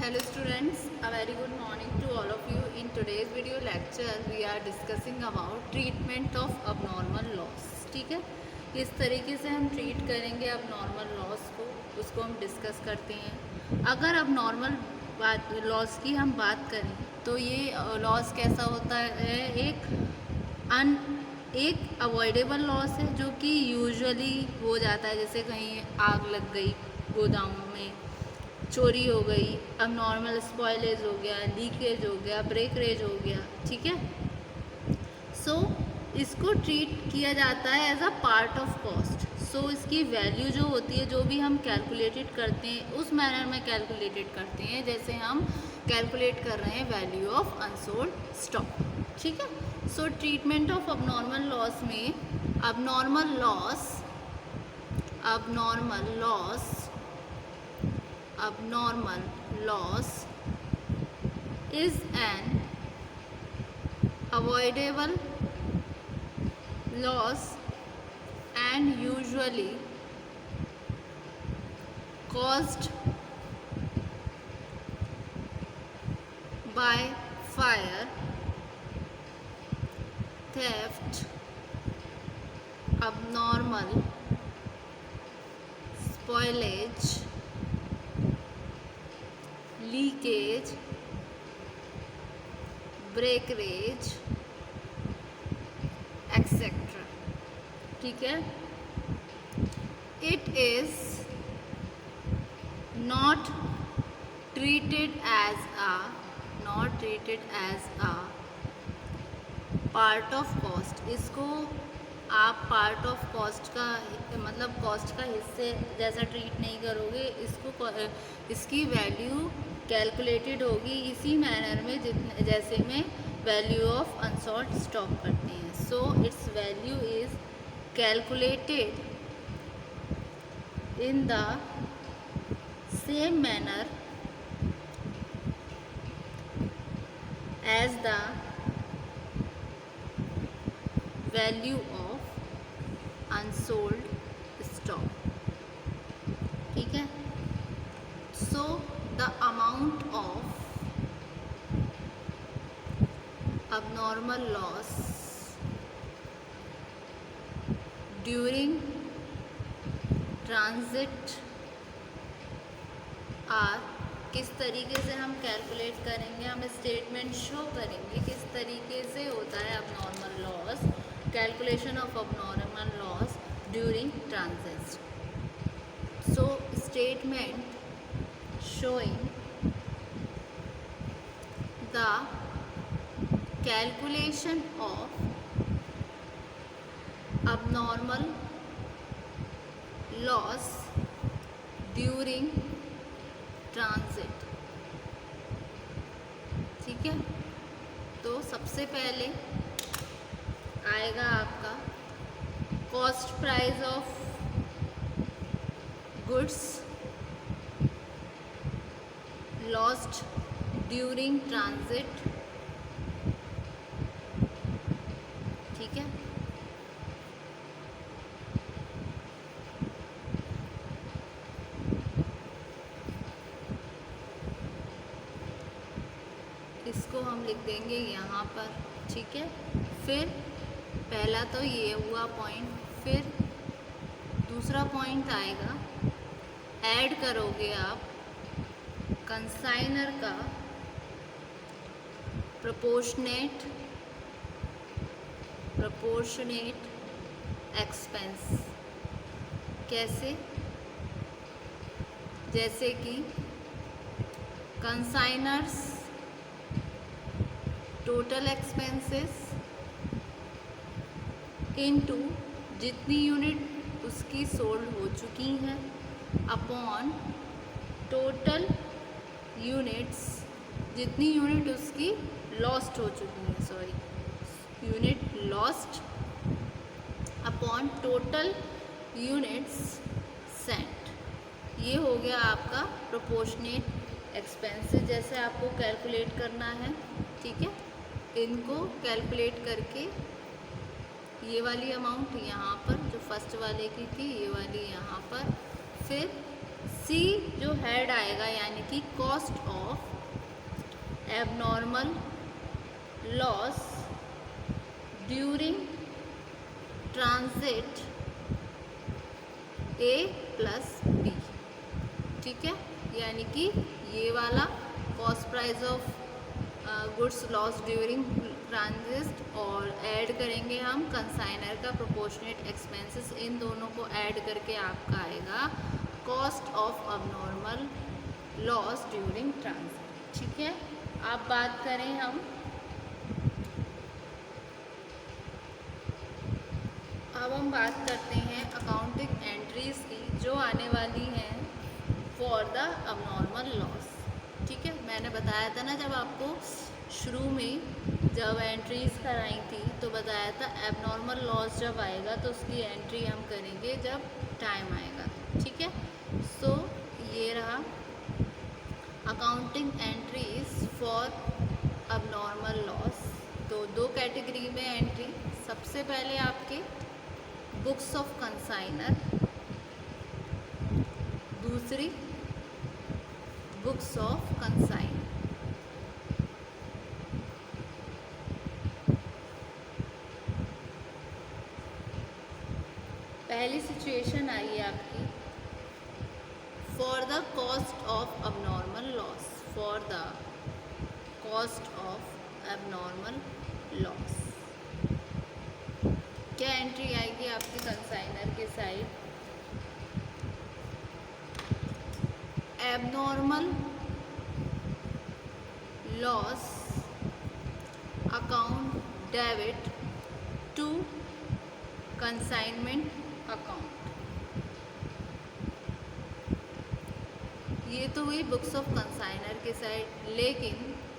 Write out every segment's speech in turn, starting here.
Hello students, a very good morning to all of you. In today's video lecture we are discussing about treatment of abnormal loss. ठीक है, किस तरीके से हम treat करेंगे abnormal loss को, उसको हम डिस्कस करते हैं। अगर abnormal लॉस की हम बात करें तो ये लॉस कैसा होता है, एक अवॉइडेबल लॉस है जो कि यूजुअली हो जाता है। जैसे कहीं आग लग गई गोदामों में, चोरी हो गई, अब नॉर्मल स्पॉयलेज हो गया, लीकेज हो गया, ब्रेकरेज हो गया। ठीक है, सो इसको ट्रीट किया जाता है as a part of cost. So इसकी वैल्यू जो होती है, जो भी हम कैलकुलेटेड करते हैं उस मैनर में कैलकुलेटेड करते हैं जैसे हम कैलकुलेट कर रहे हैं वैल्यू ऑफ अनसोल्ड स्टॉक। ठीक है, सो ट्रीटमेंट ऑफ अबनॉर्मल लॉस में abnormal loss is an avoidable loss and usually caused by fire, theft, abnormal spoilage, leakage, breakage etcetera. ठीक है, it is not treated as a part of cost. इसको आप part of cost का मतलब cost का हिस्से जैसा ट्रीट नहीं करोगे। इसकी वैल्यू कैलकुलेटेड होगी इसी मैनर में जितने जैसे में वैल्यू ऑफ अनसॉल्ड स्टॉक करते हैं। So its value is calculated in the same manner as the value of unsold stock. ठीक है, सो the amount of abnormal loss during transit are किस तरीके से हम कैलकुलेट करेंगे, हम स्टेटमेंट शो करेंगे किस तरीके से होता है abnormal loss, calculation of abnormal loss during transit. So statement showing the calculation of abnormal loss during transit। ठीक है, तो सबसे पहले आएगा आपका cost price of goods lost during transit। ठीक है, इसको हम लिख देंगे यहाँ पर। ठीक है, फिर पहला तो ये हुआ पॉइंट, फिर दूसरा पॉइंट आएगा, ऐड करोगे आप कंसाइनर का प्रोपोर्शनेट एक्सपेंस। कैसे, जैसे कि कंसाइनर्स टोटल एक्सपेंसेस इनटू जितनी यूनिट उसकी सोल्ड हो चुकी हैं अपॉन टोटल यूनिट्स जितनी यूनिट उसकी लॉस्ट हो चुकी हैं, unit lost upon total units sent. ये हो गया आपका प्रोपोर्शनेट एक्सपेंसेस, जैसे आपको कैलकुलेट करना है। ठीक है, इनको कैलकुलेट करके ये वाली अमाउंट यहाँ पर जो फर्स्ट वाले की थी, ये वाली यहाँ पर, फिर सी जो हेड आएगा यानी कि cost of abnormal loss during transit A plus B. ठीक है, यानी कि ये वाला cost price of goods loss during transit और ऐड करेंगे हम कंसाइनर का प्रोपोर्शनेट एक्सपेंसेस, इन दोनों को ऐड करके आपका आएगा cost of abnormal loss during transit. ठीक है, अब बात करें हम बात करते हैं अकाउंटिंग एंट्रीज की जो आने वाली हैं फॉर द अबनॉर्मल लॉस। ठीक है, मैंने बताया था ना जब आपको शुरू में जब एंट्रीज कराई थी तो बताया था एबनॉर्मल लॉस जब आएगा तो उसकी एंट्री हम करेंगे जब टाइम आएगा। ठीक है, सो ये रहा accounting entries for abnormal loss. तो दो कैटेगरी में एंट्री, सबसे पहले आपके बुक्स ऑफ कंसाइनर, दूसरी बुक्स ऑफ कंसाइनर। पहली सिचुएशन आई है आपकी for the cost of abnormal loss, for the cost of abnormal loss क्या एंट्री आएगी आपकी कंसाइनर के side? Abnormal loss account debit to consignment account. ये तो हुई बुक्स ऑफ कंसाइनर के साइड, लेकिन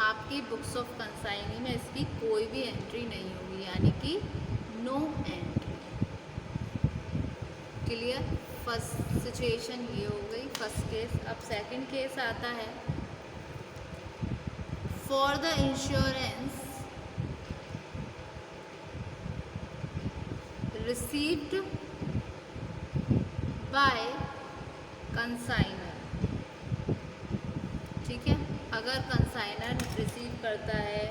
आपकी बुक्स ऑफ कंसाइनी में इसकी कोई भी एंट्री नहीं होगी, यानी कि no entry. Clear? First situation ये हो गई, फर्स्ट केस। अब सेकंड केस आता है for the insurance received by consignor. ठीक है, अगर कंसाइनर रिसीव करता है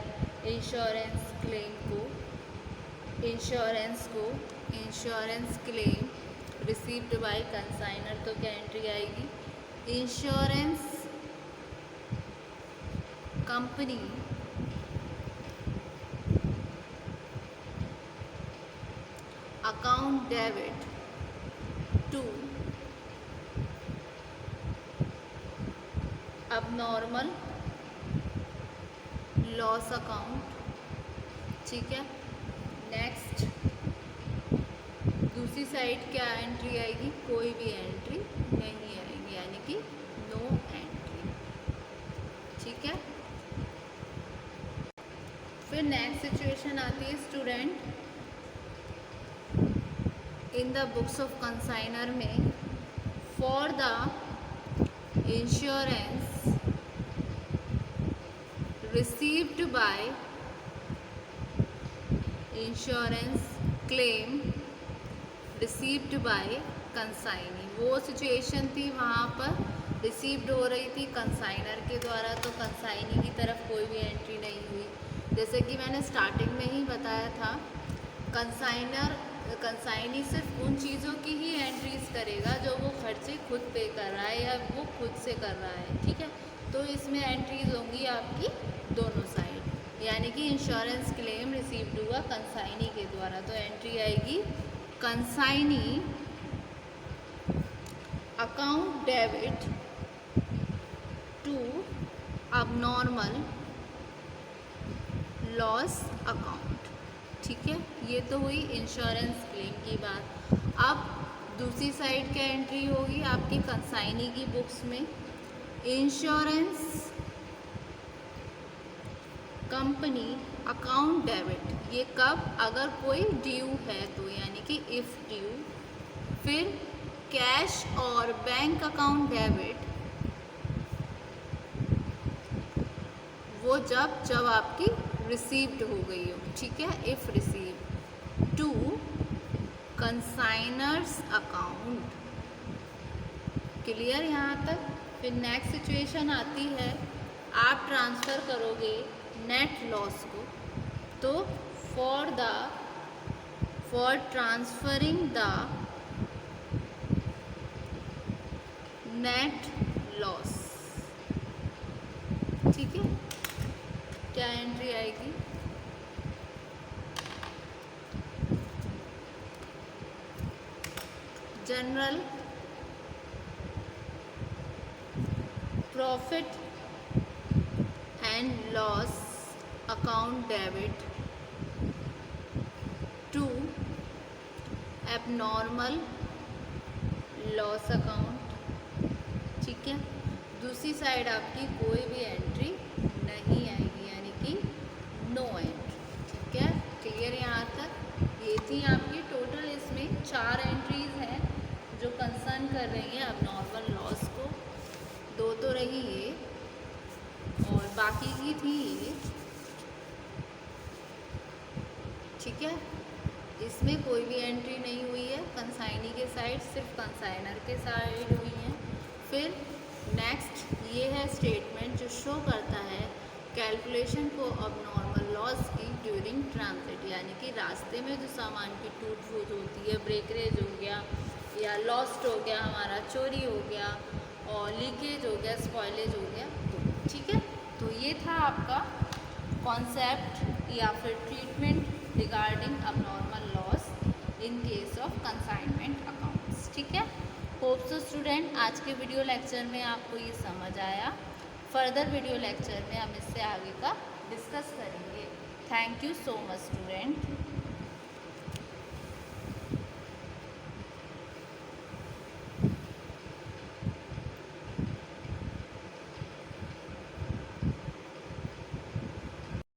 इंश्योरेंस क्लेम को, insurance claim received by consignor, तो क्या एंट्री आएगी? Insurance company account debit to abnormal loss account. ठीक है, नेक्स्ट दूसरी साइड क्या एंट्री आएगी? कोई भी एंट्री नहीं आएगी, यानी कि नो एंट्री। ठीक है, फिर नेक्स्ट सिचुएशन आती है student in the books of consignor में for the insurance received by insurance claim received by consignee. वो सिचुएशन थी वहाँ पर रिसीव्ड हो रही थी कंसाइनर के द्वारा, तो कंसाइनी की तरफ कोई भी एंट्री नहीं हुई। जैसे कि मैंने स्टार्टिंग में ही बताया था, कंसाइनी सिर्फ उन चीज़ों की ही एंट्रीज करेगा जो वो खर्चे खुद पे कर रहा है या वो खुद से कर रहा है। ठीक है, तो इसमें एंट्रीज होंगी आपकी दोनों साइड, यानी कि इंश्योरेंस क्लेम रिसीव्ड हुआ कंसाइनी के द्वारा, तो एंट्री आएगी consignee account debit to abnormal loss account. ठीक है, ये तो हुई इंश्योरेंस क्लेम की बात। अब दूसरी साइड क्या एंट्री होगी आपकी कंसाइनी की बुक्स में? Insurance company account debit. ये कब? अगर कोई ड्यू है तो, यानी कि इफ़ ड्यू। फिर कैश और बैंक अकाउंट डेबिट, वो जब आपकी रिसीव्ड हो गई हो। ठीक है, if received to consignor's account. Clear यहाँ तक। फिर नेक्स्ट सिचुएशन आती है, आप ट्रांसफ़र करोगे नेट लॉस को, तो for transferring the net loss, ठीक है, क्या एंट्री आएगी? General profit and loss account debit to abnormal loss account, ठीक है। दूसरी साइड आपकी कोई भी एंट्री नहीं आएगी, यानी कि नो एंट्री, ठीक है। क्लियर यहाँ तक। ये थी आपकी टोटल, इसमें 4 एंट्रीज हैं जो कंसर्न कर रही हैं एबनॉर्मल लॉस को। 2 तो रही ये और बाकी की थी ये, ठीक है। इसमें कोई भी एंट्री नहीं हुई है कंसाइनी के साइड, सिर्फ कंसाइनर के साइड हुई है। फिर नेक्स्ट ये है स्टेटमेंट जो शो करता है कैलकुलेशन को अबनॉर्मल लॉस की ड्यूरिंग ट्रांजिट, यानी कि रास्ते में जो सामान की टूट फूट होती है, ब्रेकरेज हो गया या लॉस्ट हो गया, हमारा चोरी हो गया और लीकेज हो गया, स्पॉइलेज हो गया, तो ठीक है। तो ये था आपका कॉन्सेप्ट या फिर treatment regarding abnormal loss in case of consignment accounts, ठीक है। होप सो स्टूडेंट आज के वीडियो लेक्चर में आपको ये समझ आया। फर्दर वीडियो लेक्चर में हम इससे आगे का डिस्कस करेंगे। Thank you so much student.